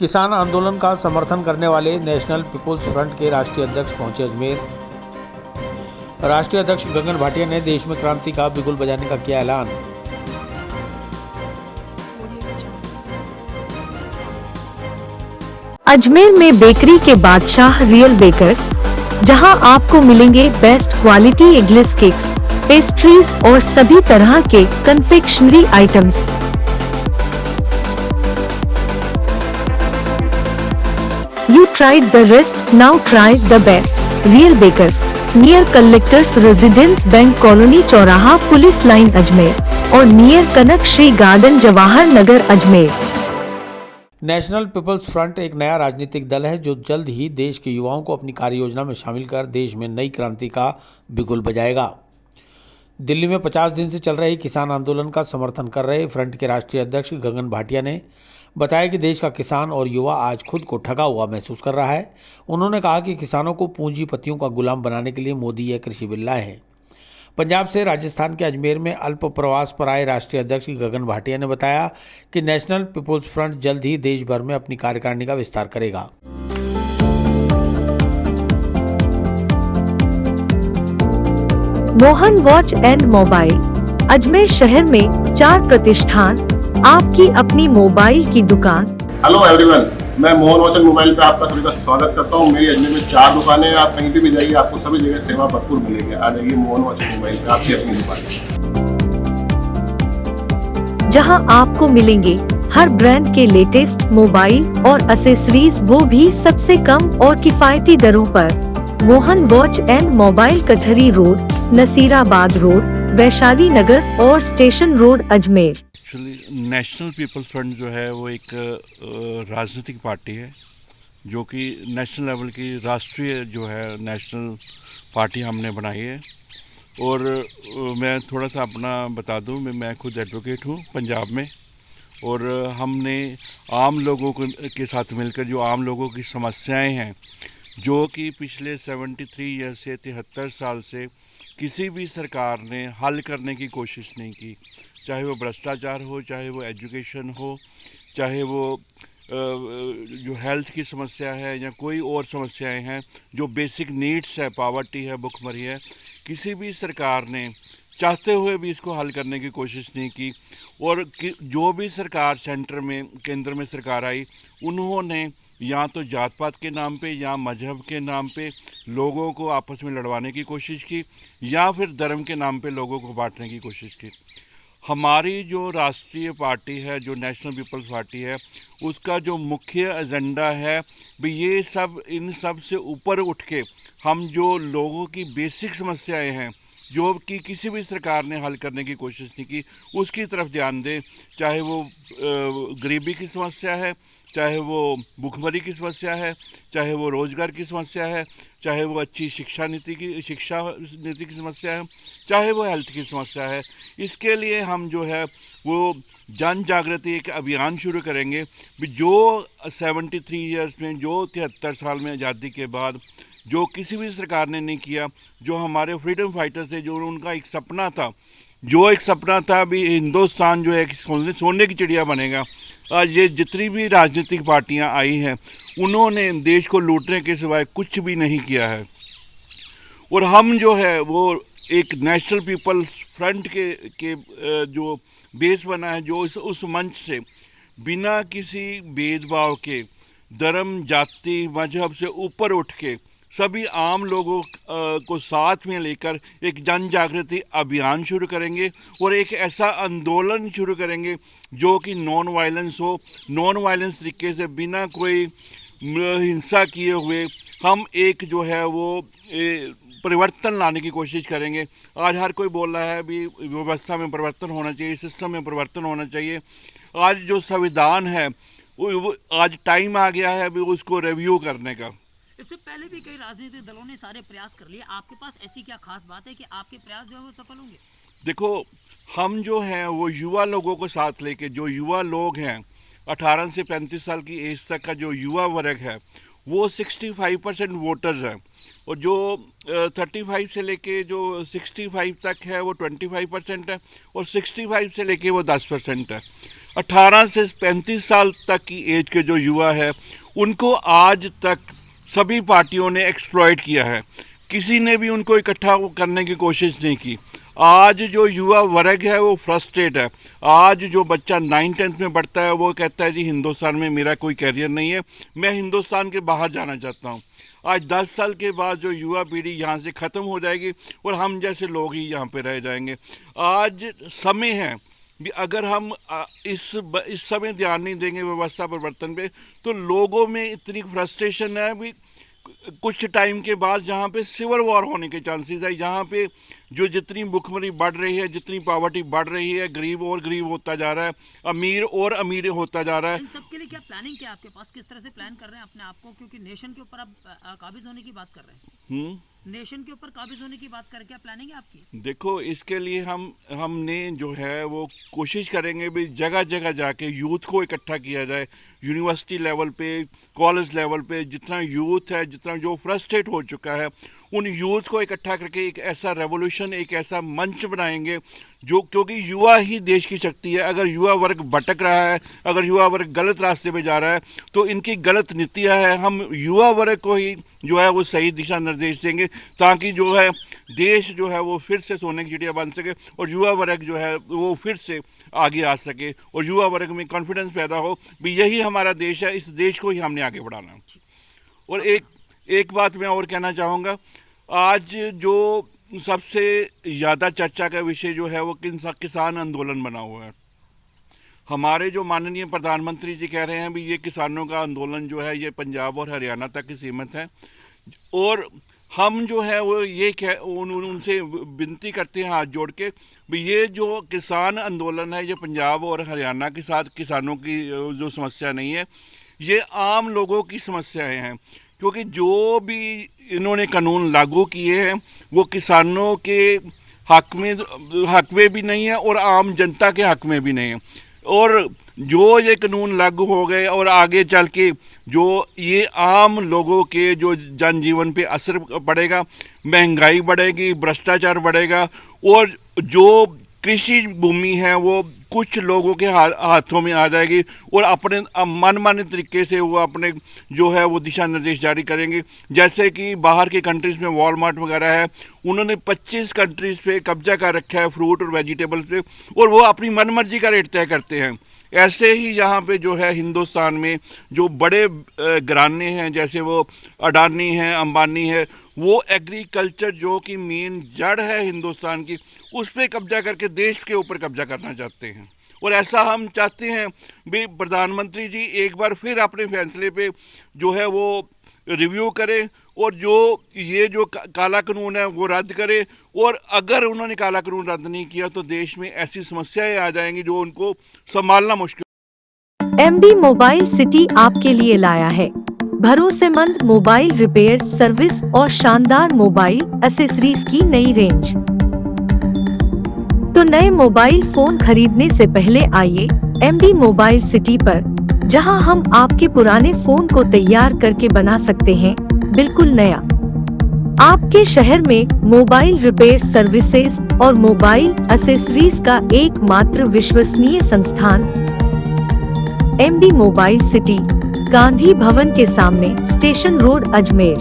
किसान आंदोलन का समर्थन करने वाले नेशनल पीपुल्स फ्रंट के राष्ट्रीय अध्यक्ष पहुंचे अजमेर। राष्ट्रीय अध्यक्ष गगन भाटिया ने देश में क्रांति का बिगुल बजाने का किया ऐलान। अजमेर में बेकरी के बादशाह रियल बेकर्स, जहां आपको मिलेंगे best quality eggless cakes, pastries और सभी तरह के confectionery items. You tried the rest, now try the best. Real Bakers, near Collectors Residence Bank Colony चौराहा पुलिस लाइन अजमेर और नियर कनक Shri garden Jawahar Nagar Ajmer. National peoples front एक नया राजनीतिक दल है जो जल्द ही देश के युवाओं को अपनी कार्य योजना में शामिल कर देश में नई क्रांति का बिगुल बजाएगा। दिल्ली में 50 दिन से चल रहे किसान आंदोलन का समर्थन कर रहे फ्रंट के राष्ट्रीय अध्यक्ष गगन भाटिया ने बताया कि देश का किसान और युवा आज खुद को ठगा हुआ महसूस कर रहा है। उन्होंने कहा कि किसानों को पूंजीपतियों का गुलाम बनाने के लिए मोदी यह कृषि बिल लाए हैं। पंजाब से राजस्थान के अजमेर में अल्प प्रवास पर आए राष्ट्रीय अध्यक्ष गगन भाटिया ने बताया कि नेशनल पीपुल्स फ्रंट जल्द ही देश भर में अपनी कार्यकारिणी का विस्तार करेगा। Mohan watch and mobile, Ajmer शहर में 4 प्रतिष्ठान, आपकी अपनी मोबाइल की दुकान। हेलो एवरीवन, मैं मोहन वॉच एंड मोबाइल पे आपका सभी का स्वागत करता हूँ। मेरी अजमेर में 4 दुकानें हैं। आप कहीं भी जाइए, आपको सभी जगह सेवा भरपूर मिलेगी। आ जाइए मोहन वॉच एंड मोबाइल पे, आपकी अपनी दुकान, जहां आपको मिलेंगे हर ब्रांड के लेटेस्ट मोबाइल और एसेसरीज, वो भी सबसे कम और किफायती दरों पर। Mohan watch and mobile Kachahri road, Nasirabad road, Vaishali Nagar और station road Ajmer. Actually national peoples front जो है वो एक राजनीतिक पार्टी है जो कि नेशनल लेवल की राष्ट्रीय जो है नेशनल पार्टी हमने बनाई है। और मैं थोड़ा सा अपना बता दूं, मैं खुद एडवोकेट हूं पंजाब में, और हमने आम लोगों के साथ मिलकर जो आम लोगों की समस्याएं हैं, जो कि पिछले 73 ईयर से 73 साल से किसी भी सरकार ने हल करने की कोशिश नहीं की, चाहे वो भ्रष्टाचार हो, चाहे वो एजुकेशन हो, चाहे वो जो हेल्थ की समस्या है या कोई और समस्याएं हैं, जो बेसिक नीड्स है, पावर्टी है, भुखमरी है, किसी भी सरकार ने चाहते हुए भी इसको हल करने की कोशिश नहीं की। और जो भी सरकार सेंटर में, केंद्र में सरकार आई, उन्होंने या तो जात पात के नाम पे या मजहब के नाम पे लोगों को आपस में लड़वाने की कोशिश की, या फिर धर्म के नाम पे लोगों को बांटने की कोशिश की। हमारी जो राष्ट्रीय पार्टी है, जो नेशनल पीपल्स पार्टी है, उसका जो मुख्य एजेंडा है भी ये सब, इन सब से ऊपर उठ के हम जो लोगों की बेसिक समस्याएं हैं, जो कि किसी भी सरकार ने हल करने की कोशिश नहीं की, उसकी तरफ ध्यान दें। चाहे वो गरीबी की समस्या है, चाहे वो भुखमरी की समस्या है, चाहे वो रोज़गार की समस्या है, चाहे वो अच्छी शिक्षा नीति की समस्या है, चाहे वो हेल्थ की समस्या है। इसके लिए हम जो है वो जन जागृति एक अभियान शुरू करेंगे। जो 73 ईयर्स में, जो 73 साल में आज़ादी के बाद जो किसी भी सरकार ने नहीं किया, जो हमारे फ्रीडम फाइटर्स थे, जो उनका एक सपना था भी हिंदुस्तान जो है सोने की चिड़िया बनेगा। आज ये जितनी भी राजनीतिक पार्टियां आई हैं, उन्होंने देश को लूटने के सिवाय कुछ भी नहीं किया है। और हम जो है वो एक नेशनल पीपल्स फ्रंट के जो बेस बना है, जो उस मंच से बिना किसी भेदभाव के, धर्म, जाति, मजहब से ऊपर उठ के सभी आम लोगों को साथ में लेकर एक जन जागृति अभियान शुरू करेंगे और एक ऐसा आंदोलन शुरू करेंगे जो कि नॉन वायलेंस हो। नॉन वायलेंस तरीके से, बिना कोई हिंसा किए हुए हम एक जो है वो परिवर्तन लाने की कोशिश करेंगे। आज हर कोई बोल रहा है भी व्यवस्था में परिवर्तन होना चाहिए, सिस्टम में परिवर्तन होना चाहिए। आज जो संविधान है वो आज टाइम आ गया है अभी उसको रिव्यू करने का। इससे पहले भी कई राजनीतिक दलों ने सारे प्रयास कर लिए, आपके पास ऐसी क्या खास बात है कि आपके प्रयास जो है वो सफल होंगे? देखो, हम जो हैं वो युवा लोगों को साथ लेके, जो युवा लोग हैं 18 से 35 साल की एज तक का जो युवा वर्ग है, वो 65% वोटर्स हैं, और जो 35 से लेके जो 65 तक है वो 25% है, और 65 से लेके वो 10% है। 18 से 35 साल तक की एज के जो युवा है उनको आज तक सभी पार्टियों ने एक्सप्लॉइट किया है, किसी ने भी उनको इकट्ठा करने की कोशिश नहीं की। आज जो युवा वर्ग है वो फ्रस्ट्रेट है। आज जो बच्चा 9th-10th में पढ़ता है वो कहता है जी हिंदुस्तान में मेरा कोई कैरियर नहीं है, मैं हिंदुस्तान के बाहर जाना चाहता हूँ। आज 10 साल के बाद जो युवा पीढ़ी यहाँ से ख़त्म हो जाएगी और हम जैसे लोग ही यहाँ पे रह जाएंगे। आज समय है भी, अगर हम इस समय ध्यान नहीं देंगे व्यवस्था परिवर्तन पे, तो लोगों में इतनी फ्रस्ट्रेशन है भी कुछ टाइम के बाद जहाँ पे सिविल वॉर होने के चांसेस है। यहाँ पे जो जितनी भुखमरी बढ़ रही है, जितनी पॉवर्टी बढ़ रही है, गरीब और गरीब होता जा रहा है, अमीर और अमीर होता जा रहा है। इन सबके लिए क्या प्लानिंग क्या आपके पास, किस तरह से प्लान कर रहे हैं अपने आप को, क्योंकि नेशन के ऊपर आप काबिज होने की बात कर रहे हैं, नेशन के ऊपर काबिज होने की बात कर, क्या प्लानिंग है आपकी? देखो, इसके लिए हमने जो है वो कोशिश करेंगे भी जगह जगह जाके यूथ को इकट्ठा किया जाए, यूनिवर्सिटी लेवल पे, कॉलेज लेवल पे जितना यूथ है, जितना जो फ्रस्ट्रेट हो चुका है, उन यूथ को इकट्ठा करके एक ऐसा रेवोल्यूशन, एक ऐसा मंच बनाएंगे जो, क्योंकि युवा ही देश की शक्ति है। अगर युवा वर्ग भटक रहा है, अगर युवा वर्ग गलत रास्ते पे जा रहा है, तो इनकी गलत नीतियां हैं। हम युवा वर्ग को ही जो है वो सही दिशा निर्देश देंगे ताकि जो है देश जो है वो फिर से सोने की चिड़िया बन सके और युवा वर्ग जो है वो फिर से आगे आ सके और युवा वर्ग में कॉन्फिडेंस पैदा हो भी यही हमारा देश है, इस देश को ही हमने आगे बढ़ाना है। और एक बात मैं और कहना चाहूँगा, आज जो सबसे ज़्यादा चर्चा का विषय जो है वो किसान आंदोलन बना हुआ है। हमारे जो माननीय प्रधानमंत्री जी कह रहे हैं भी ये किसानों का आंदोलन जो है ये पंजाब और हरियाणा तक ही सीमित है, और हम जो है वो ये उनसे विनती करते हैं हाथ जोड़ के भी ये जो किसान आंदोलन है ये पंजाब और हरियाणा के साथ किसानों की जो समस्या नहीं है, ये आम लोगों की समस्याएं हैं। क्योंकि जो भी इन्होंने कानून लागू किए हैं वो किसानों के हक में भी नहीं है और आम जनता के हक में भी नहीं है। और जो ये कानून लागू हो गए और आगे चल के जो ये आम लोगों के जो जनजीवन पे असर पड़ेगा, महंगाई बढ़ेगी, भ्रष्टाचार बढ़ेगा और जो कृषि भूमि है वो कुछ लोगों के हाथों में आ जाएगी और अपने मनमाने तरीके से वो अपने जो है वो दिशा निर्देश जारी करेंगे। जैसे कि बाहर के कंट्रीज़ में वॉलमार्ट वगैरह है, उन्होंने 25 कंट्रीज़ पे कब्जा कर रखा है फ्रूट और वेजिटेबल्स पे, और वो अपनी मनमर्जी का रेट तय करते हैं। ऐसे ही यहाँ पे जो है हिंदुस्तान में जो बड़े घराने हैं, जैसे वो अडानी हैं, अंबानी है, वो एग्रीकल्चर जो कि मेन जड़ है हिंदुस्तान की, उस पर कब्जा करके देश के ऊपर कब्जा करना चाहते हैं। और ऐसा हम चाहते हैं भी प्रधानमंत्री जी एक बार फिर अपने फैसले पे जो है वो रिव्यू करें और जो ये जो काला कानून है वो रद्द करे। और अगर उन्होंने काला कानून रद्द नहीं किया तो देश में ऐसी समस्याएं आ जाएंगी जो उनको संभालना मुश्किल। MD मोबाइल सिटी आपके लिए लाया है भरोसेमंद मोबाइल रिपेयर सर्विस और शानदार मोबाइल एक्सेसरीज की नई रेंज। तो नए मोबाइल फोन खरीदने से पहले आइए MD मोबाइल सिटी पर, जहां हम आपके पुराने फोन को तैयार करके बना सकते हैं बिल्कुल नया। आपके शहर में मोबाइल रिपेयर सर्विसेज और मोबाइल एक्सेसरीज का एकमात्र विश्वसनीय संस्थान MD mobile city, Gandhi Bhavan के सामने, स्टेशन रोड, अजमेर।